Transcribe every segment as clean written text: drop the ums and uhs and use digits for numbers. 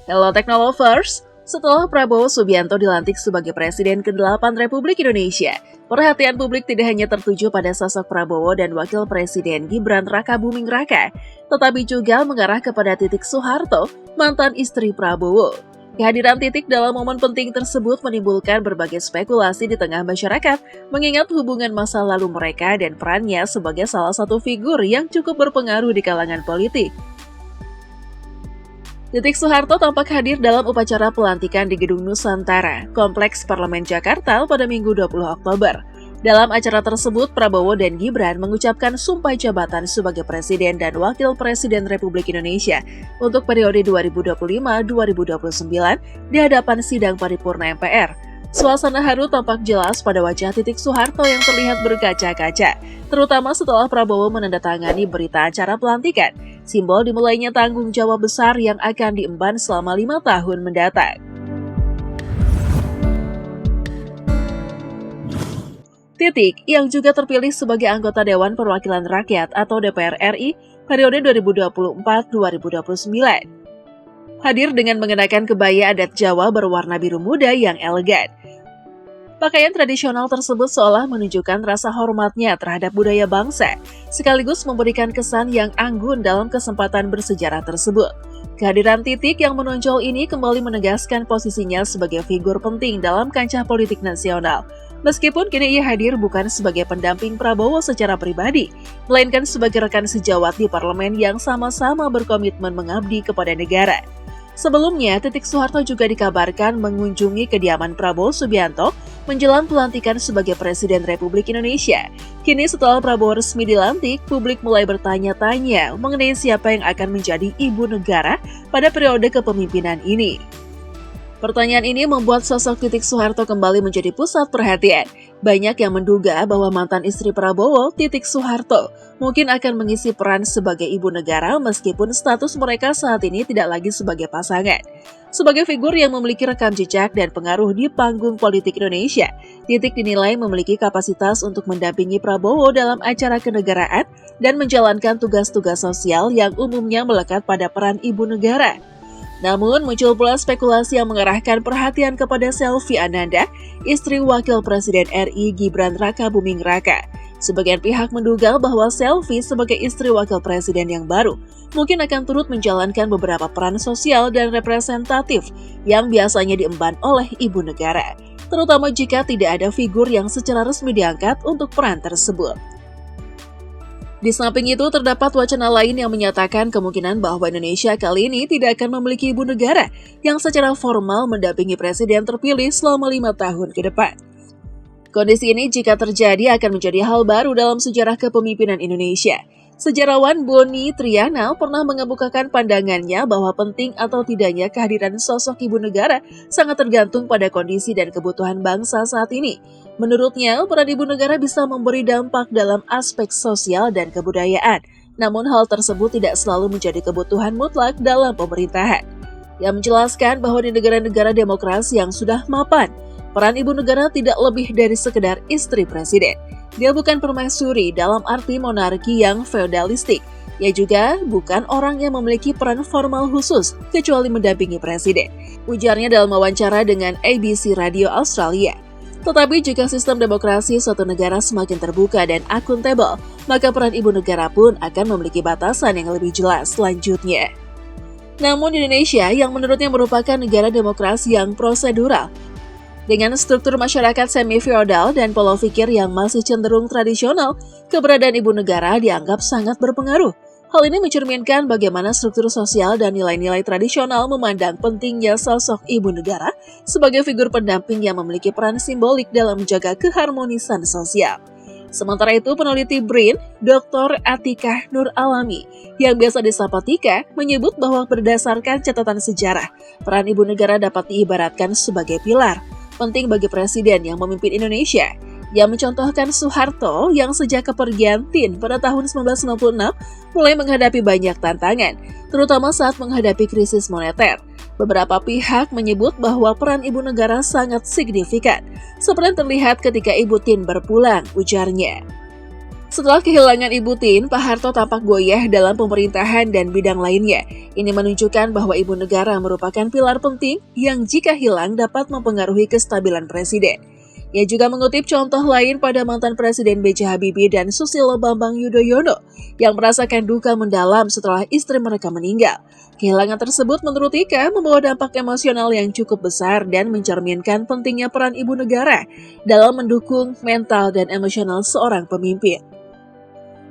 Hello Technolovers, setelah Prabowo Subianto dilantik sebagai Presiden ke-8 Republik Indonesia, perhatian publik tidak hanya tertuju pada sosok Prabowo dan Wakil Presiden Gibran Rakabuming Raka, tetapi juga mengarah kepada Titik Soeharto, mantan istri Prabowo. Kehadiran Titik dalam momen penting tersebut menimbulkan berbagai spekulasi di tengah masyarakat, mengingat hubungan masa lalu mereka dan perannya sebagai salah satu figur yang cukup berpengaruh di kalangan politik. Titik Soeharto tampak hadir dalam upacara pelantikan di Gedung Nusantara, Kompleks Parlemen Jakarta pada Minggu 20 Oktober. Dalam acara tersebut, Prabowo dan Gibran mengucapkan sumpah jabatan sebagai Presiden dan Wakil Presiden Republik Indonesia untuk periode 2025-2029 di hadapan sidang paripurna MPR. Suasana haru tampak jelas pada wajah Titik Soeharto yang terlihat berkaca-kaca, terutama setelah Prabowo menandatangani berita acara pelantikan, simbol dimulainya tanggung jawab besar yang akan diemban selama 5 tahun mendatang. Titik, yang juga terpilih sebagai anggota Dewan Perwakilan Rakyat atau DPR RI periode 2024-2029. Hadir dengan mengenakan kebaya adat Jawa berwarna biru muda yang elegan. Pakaian tradisional tersebut seolah menunjukkan rasa hormatnya terhadap budaya bangsa, sekaligus memberikan kesan yang anggun dalam kesempatan bersejarah tersebut. Kehadiran Titik yang menonjol ini kembali menegaskan posisinya sebagai figur penting dalam kancah politik nasional. Meskipun kini ia hadir bukan sebagai pendamping Prabowo secara pribadi, melainkan sebagai rekan sejawat di parlemen yang sama-sama berkomitmen mengabdi kepada negara. Sebelumnya, Titik Soeharto juga dikabarkan mengunjungi kediaman Prabowo Subianto menjelang pelantikan sebagai Presiden Republik Indonesia. Kini setelah Prabowo resmi dilantik, publik mulai bertanya-tanya mengenai siapa yang akan menjadi ibu negara pada periode kepemimpinan ini. Pertanyaan ini membuat sosok Titik Soeharto kembali menjadi pusat perhatian. Banyak yang menduga bahwa mantan istri Prabowo, Titik Soeharto, mungkin akan mengisi peran sebagai ibu negara meskipun status mereka saat ini tidak lagi sebagai pasangan. Sebagai figur yang memiliki rekam jejak dan pengaruh di panggung politik Indonesia, Titik dinilai memiliki kapasitas untuk mendampingi Prabowo dalam acara kenegaraan dan menjalankan tugas-tugas sosial yang umumnya melekat pada peran ibu negara. Namun, muncul pula spekulasi yang mengarahkan perhatian kepada Selvi Ananda, istri Wakil Presiden RI Gibran Rakabuming Raka. Sebagian pihak menduga bahwa Selvi sebagai istri Wakil Presiden yang baru mungkin akan turut menjalankan beberapa peran sosial dan representatif yang biasanya diemban oleh ibu negara, terutama jika tidak ada figur yang secara resmi diangkat untuk peran tersebut. Di samping itu, terdapat wacana lain yang menyatakan kemungkinan bahwa Indonesia kali ini tidak akan memiliki ibu negara yang secara formal mendampingi presiden terpilih selama 5 tahun ke depan. Kondisi ini jika terjadi akan menjadi hal baru dalam sejarah kepemimpinan Indonesia. Sejarawan Boni Triana pernah mengemukakan pandangannya bahwa penting atau tidaknya kehadiran sosok ibu negara sangat tergantung pada kondisi dan kebutuhan bangsa saat ini. Menurutnya, peran ibu negara bisa memberi dampak dalam aspek sosial dan kebudayaan, namun hal tersebut tidak selalu menjadi kebutuhan mutlak dalam pemerintahan. Ia menjelaskan bahwa di negara-negara demokrasi yang sudah mapan, peran ibu negara tidak lebih dari sekedar istri presiden. Dia bukan permaisuri dalam arti monarki yang feodalistik. Ia juga bukan orang yang memiliki peran formal khusus, kecuali mendampingi presiden, ujarnya dalam wawancara dengan ABC Radio Australia. Tetapi jika sistem demokrasi suatu negara semakin terbuka dan akuntabel, maka peran ibu negara pun akan memiliki batasan yang lebih jelas selanjutnya. Namun Indonesia, yang menurutnya merupakan negara demokrasi yang prosedural, dengan struktur masyarakat semi-feodal dan pola pikir yang masih cenderung tradisional, keberadaan ibu negara dianggap sangat berpengaruh. Hal ini mencerminkan bagaimana struktur sosial dan nilai-nilai tradisional memandang pentingnya sosok ibu negara sebagai figur pendamping yang memiliki peran simbolik dalam menjaga keharmonisan sosial. Sementara itu, peneliti BRIN, Dr. Atikah Nur Alami, yang biasa disapa Tika, menyebut bahwa berdasarkan catatan sejarah, peran ibu negara dapat diibaratkan sebagai pilar penting bagi presiden yang memimpin Indonesia. Ia mencontohkan Soeharto yang sejak kepergian Tin pada tahun 1996 mulai menghadapi banyak tantangan, terutama saat menghadapi krisis moneter. Beberapa pihak menyebut bahwa peran ibu negara sangat signifikan, seperti yang terlihat ketika Ibu Tin berpulang, ujarnya. Setelah kehilangan Ibu Tien, Pak Harto tampak goyah dalam pemerintahan dan bidang lainnya. Ini menunjukkan bahwa ibu negara merupakan pilar penting yang jika hilang dapat mempengaruhi kestabilan presiden. Ia juga mengutip contoh lain pada mantan Presiden B.J. Habibie dan Susilo Bambang Yudhoyono yang merasakan duka mendalam setelah istri mereka meninggal. Kehilangan tersebut menurut Ika membawa dampak emosional yang cukup besar dan mencerminkan pentingnya peran ibu negara dalam mendukung mental dan emosional seorang pemimpin.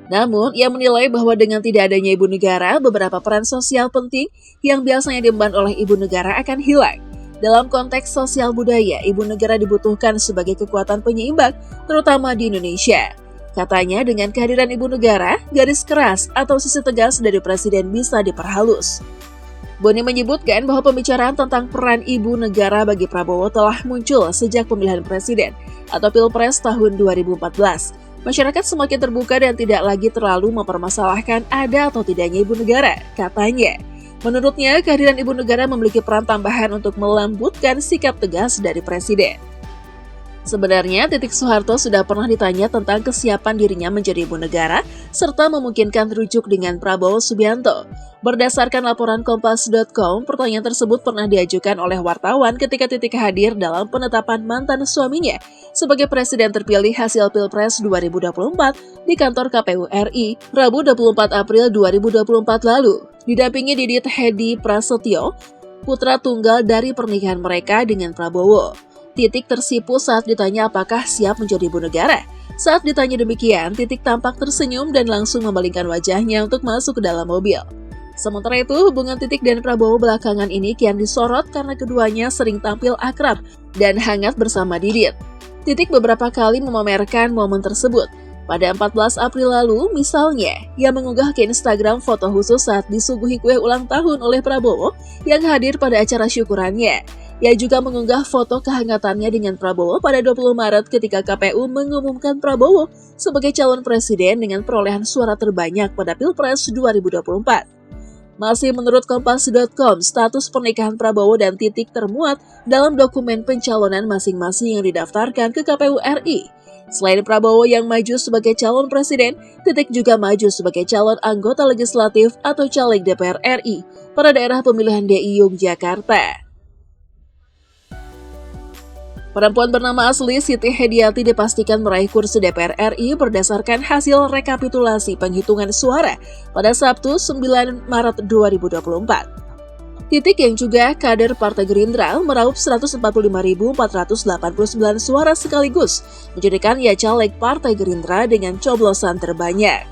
Namun, ia menilai bahwa dengan tidak adanya ibu negara, beberapa peran sosial penting yang biasanya diemban oleh ibu negara akan hilang. Dalam konteks sosial budaya, ibu negara dibutuhkan sebagai kekuatan penyeimbang, terutama di Indonesia. Katanya, dengan kehadiran ibu negara, garis keras atau sisi tegas dari presiden bisa diperhalus. Boni menyebutkan bahwa pembicaraan tentang peran ibu negara bagi Prabowo telah muncul sejak pemilihan presiden atau Pilpres tahun 2014. Masyarakat semakin terbuka dan tidak lagi terlalu mempermasalahkan ada atau tidaknya ibu negara, katanya. Menurutnya, kehadiran ibu negara memiliki peran tambahan untuk melembutkan sikap tegas dari presiden. Sebenarnya, Titik Soeharto sudah pernah ditanya tentang kesiapan dirinya menjadi ibu negara, serta memungkinkan rujuk dengan Prabowo Subianto. Berdasarkan laporan Kompas.com, pertanyaan tersebut pernah diajukan oleh wartawan ketika Titik hadir dalam penetapan mantan suaminya sebagai presiden terpilih hasil Pilpres 2024 di kantor KPU RI, Rabu 24 April 2024 lalu. Didampingi Didit Hedi Prasetyo, putra tunggal dari pernikahan mereka dengan Prabowo. Titik tersipu saat ditanya apakah siap menjadi ibu negara. Saat ditanya demikian, Titik tampak tersenyum dan langsung memalingkan wajahnya untuk masuk ke dalam mobil. Sementara itu, hubungan Titik dan Prabowo belakangan ini kian disorot karena keduanya sering tampil akrab dan hangat bersama Didit. Titik beberapa kali memamerkan momen tersebut. Pada 14 April lalu, misalnya, ia mengunggah ke Instagram foto khusus saat disuguhi kue ulang tahun oleh Prabowo yang hadir pada acara syukurannya. Ia juga mengunggah foto kehangatannya dengan Prabowo pada 20 Maret ketika KPU mengumumkan Prabowo sebagai calon presiden dengan perolehan suara terbanyak pada Pilpres 2024. Masih menurut Kompas.com, status pernikahan Prabowo dan Titik termuat dalam dokumen pencalonan masing-masing yang didaftarkan ke KPU RI. Selain Prabowo yang maju sebagai calon presiden, Titik juga maju sebagai calon anggota legislatif atau caleg DPR RI pada daerah pemilihan DI Yogyakarta. Perempuan bernama asli Siti Hediati dipastikan meraih kursi DPR RI berdasarkan hasil rekapitulasi penghitungan suara pada Sabtu 9 Maret 2024. Titik yang juga kader Partai Gerindra meraup 145.489 suara sekaligus, menjadikan ia caleg Partai Gerindra dengan coblosan terbanyak.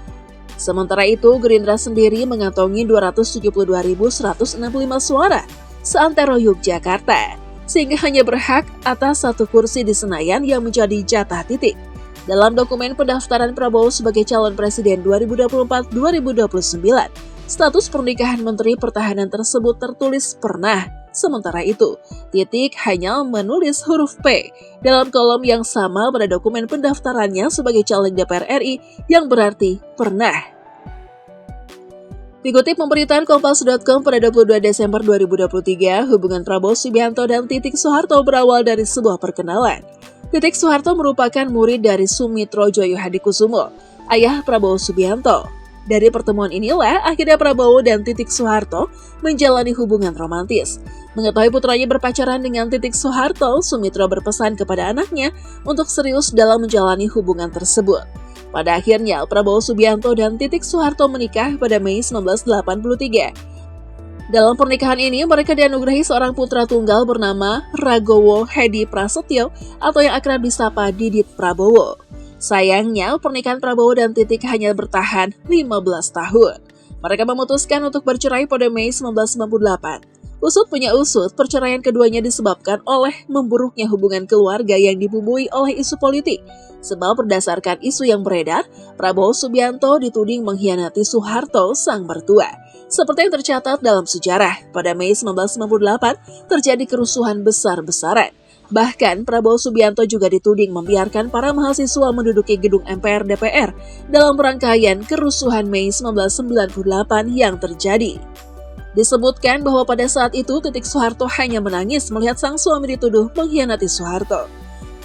Sementara itu, Gerindra sendiri mengantongi 272.165 suara seantero Yogyakarta, sehingga hanya berhak atas satu kursi di Senayan yang menjadi jatah Titik. Dalam dokumen pendaftaran Prabowo sebagai calon presiden 2024-2029, status pernikahan Menteri Pertahanan tersebut tertulis pernah. Sementara itu, Titik hanya menulis huruf P dalam kolom yang sama pada dokumen pendaftarannya sebagai caleg DPR RI yang berarti pernah. Dikutip pemberitaan Kompas.com pada 22 Desember 2023, hubungan Prabowo Subianto dan Titik Soeharto berawal dari sebuah perkenalan. Titik Soeharto merupakan murid dari Sumitro Joyo Hadikusumo, ayah Prabowo Subianto. Dari pertemuan inilah akhirnya Prabowo dan Titik Soeharto menjalani hubungan romantis. Mengetahui putranya berpacaran dengan Titik Soeharto, Sumitro berpesan kepada anaknya untuk serius dalam menjalani hubungan tersebut. Pada akhirnya, Prabowo Subianto dan Titik Soeharto menikah pada Mei 1983. Dalam pernikahan ini, mereka dianugerahi seorang putra tunggal bernama Ragowo Hedi Prasetyo atau yang akrab disapa Didit Prabowo. Sayangnya, pernikahan Prabowo dan Titik hanya bertahan 15 tahun. Mereka memutuskan untuk bercerai pada Mei 1998. Usut punya usut, perceraian keduanya disebabkan oleh memburuknya hubungan keluarga yang dibumbui oleh isu politik. Sebab berdasarkan isu yang beredar, Prabowo Subianto dituding mengkhianati Soeharto, sang mertua. Seperti yang tercatat dalam sejarah, pada Mei 1998 terjadi kerusuhan besar-besaran. Bahkan, Prabowo Subianto juga dituding membiarkan para mahasiswa menduduki gedung MPR DPR dalam rangkaian kerusuhan Mei 1998 yang terjadi. Disebutkan bahwa pada saat itu Titik Soeharto hanya menangis melihat sang suami dituduh mengkhianati Soeharto.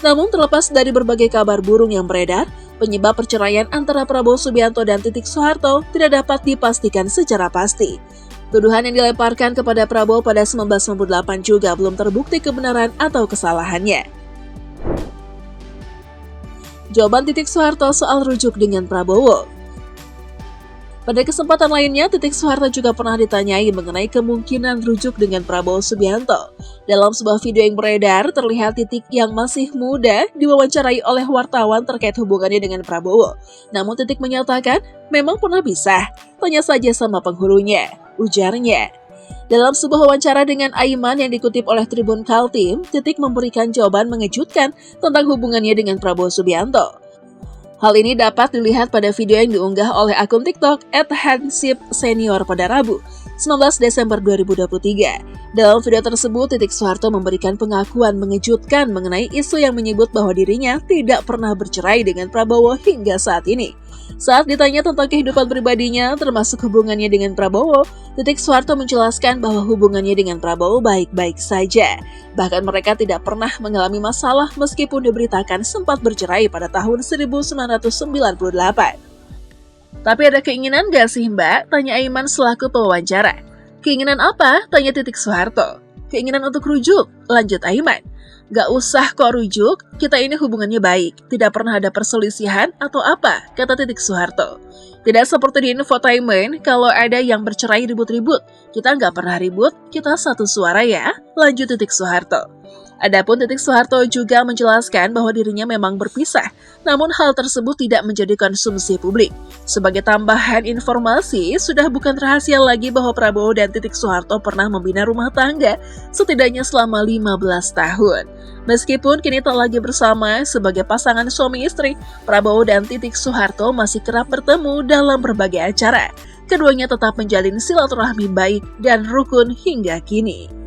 Namun terlepas dari berbagai kabar burung yang beredar, Penyebab perceraian antara Prabowo Subianto dan Titik Soeharto tidak dapat dipastikan secara pasti. Tuduhan yang dilemparkan kepada Prabowo pada 1998 juga belum terbukti kebenaran atau kesalahannya. Jawaban Titik Soeharto soal rujuk dengan Prabowo. Pada kesempatan lainnya, Titik Soeharto juga pernah ditanyai mengenai kemungkinan rujuk dengan Prabowo Subianto. Dalam sebuah video yang beredar, terlihat Titik yang masih muda diwawancarai oleh wartawan terkait hubungannya dengan Prabowo. Namun Titik menyatakan, memang pernah pisah, tanya saja sama penghulunya, ujarnya. Dalam sebuah wawancara dengan Aiman yang dikutip oleh Tribun Kaltim, Titik memberikan jawaban mengejutkan tentang hubungannya dengan Prabowo Subianto. Hal ini dapat dilihat pada video yang diunggah oleh akun TikTok @hansip_senior pada Rabu, 19 Desember 2023. Dalam video tersebut, Titik Soeharto memberikan pengakuan mengejutkan mengenai isu yang menyebut bahwa dirinya tidak pernah bercerai dengan Prabowo hingga saat ini. Saat ditanya tentang kehidupan pribadinya, termasuk hubungannya dengan Prabowo, Titik Soeharto menjelaskan bahwa hubungannya dengan Prabowo baik-baik saja. Bahkan mereka tidak pernah mengalami masalah meskipun diberitakan sempat bercerai pada tahun 1998. Tapi ada keinginan gak sih Mbak? Tanya Aiman selaku pewawancara. Keinginan apa? Tanya Titik Soeharto. Keinginan untuk rujuk? Lanjut Aiman. Gak usah kok rujuk, kita ini hubungannya baik, tidak pernah ada perselisihan atau apa, kata Titik Soeharto. Tidak seperti di infotainment, kalau ada yang bercerai ribut-ribut, kita nggak pernah ribut, kita satu suara ya, lanjut Titik Soeharto. Adapun Titik Soeharto juga menjelaskan bahwa dirinya memang berpisah, namun hal tersebut tidak menjadi konsumsi publik. Sebagai tambahan informasi, sudah bukan rahasia lagi bahwa Prabowo dan Titik Soeharto pernah membina rumah tangga setidaknya selama 15 tahun. Meskipun kini tak lagi bersama sebagai pasangan suami istri, Prabowo dan Titik Soeharto masih kerap bertemu dalam berbagai acara. Keduanya tetap menjalin silaturahmi baik dan rukun hingga kini.